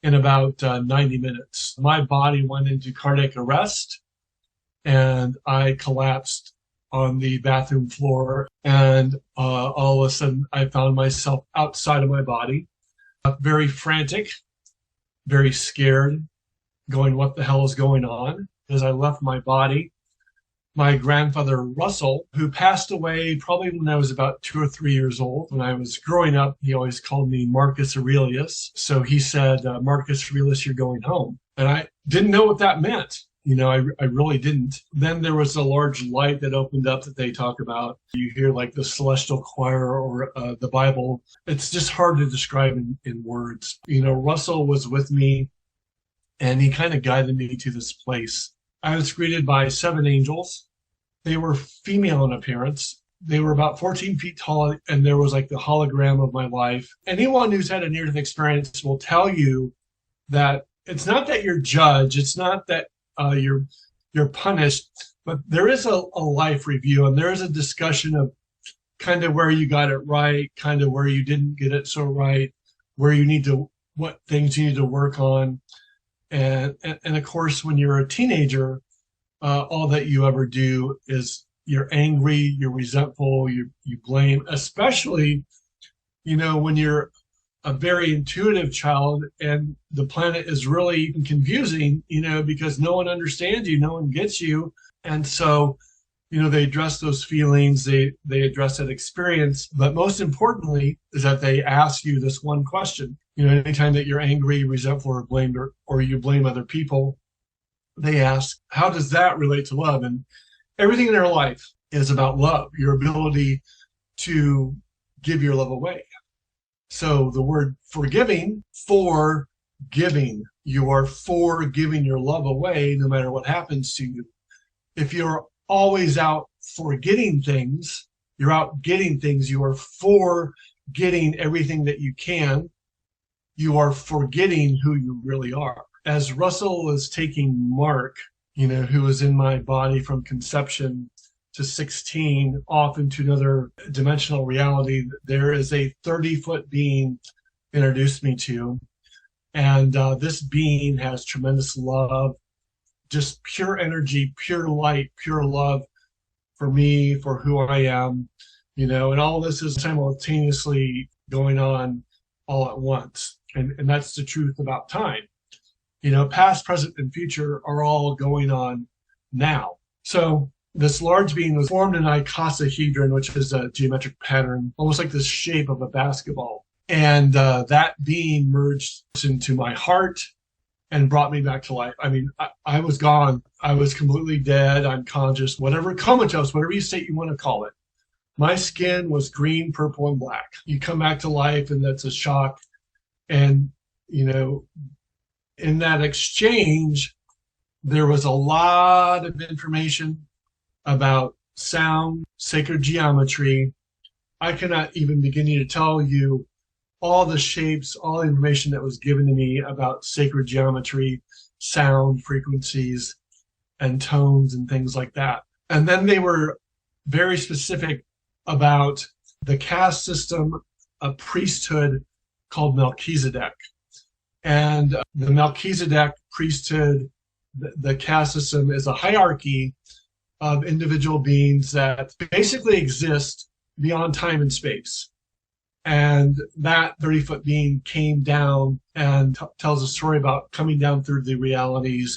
in about 90 minutes. My body went into cardiac arrest and I collapsed on the bathroom floor. And all of a sudden, I found myself outside of my body, very frantic, very scared, going, what the hell is going on? As I left my body, my grandfather Russell, who passed away probably when I was about 2 or 3 years old. When I was growing up, he always called me Marcus Aurelius. So he said, Marcus Aurelius, you're going home. And I didn't know what that meant. I really didn't. Then there was a large light that opened up that they talk about. You hear like the celestial choir or the Bible. It's just hard to describe in words. Russell was with me and he kind of guided me to this place. I was greeted by 7 angels. They were female in appearance. They were about 14 feet tall, and there was like the hologram of my life. Anyone who's had a near-death experience will tell you that it's not that you're judged, it's not that you're punished, but there is a life review, and there is a discussion of kind of where you got it right, kind of where you didn't get it so right, what things you need to work on. And of course, when you're a teenager, all that you ever do is you're angry, you're resentful, you blame, especially, when you're a very intuitive child and the planet is really confusing, because no one understands you, no one gets you. And so, they address those feelings, they address that experience. But most importantly is that they ask you this one question. Anytime that you're angry, resentful, or blamed, or you blame other people, they ask, how does that relate to love? And everything in our life is about love, your ability to give your love away. So the word forgiving, for giving, you are for giving your love away no matter what happens to you. If you're always out for getting things, you're out getting things, you are for getting everything that you can, you are forgetting who you really are. As Russell was taking Mark, who was in my body from conception to 16, off into another dimensional reality, there is a 30-foot being introduced me to. And this being has tremendous love, just pure energy, pure light, pure love for me, for who I am, and all this is simultaneously going on all at once. And that's the truth about time. Past, present, and future are all going on now. So this large being was formed in icosahedron, which is a geometric pattern, almost like the shape of a basketball. And that being merged into my heart and brought me back to life. I was gone. I was completely dead, unconscious, whatever, comatose, whatever you say you want to call it. My skin was green, purple, and black. You come back to life, and that's a shock. And, in that exchange, there was a lot of information about sound, sacred geometry. I cannot even begin to tell you all the shapes, all the information that was given to me about sacred geometry, sound, frequencies, and tones, and things like that. And then they were very specific about the caste system, a priesthood called Melchizedek. And the Melchizedek priesthood, the caste system, is a hierarchy of individual beings that basically exist beyond time and space. And that 30-foot being came down and tells a story about coming down through the realities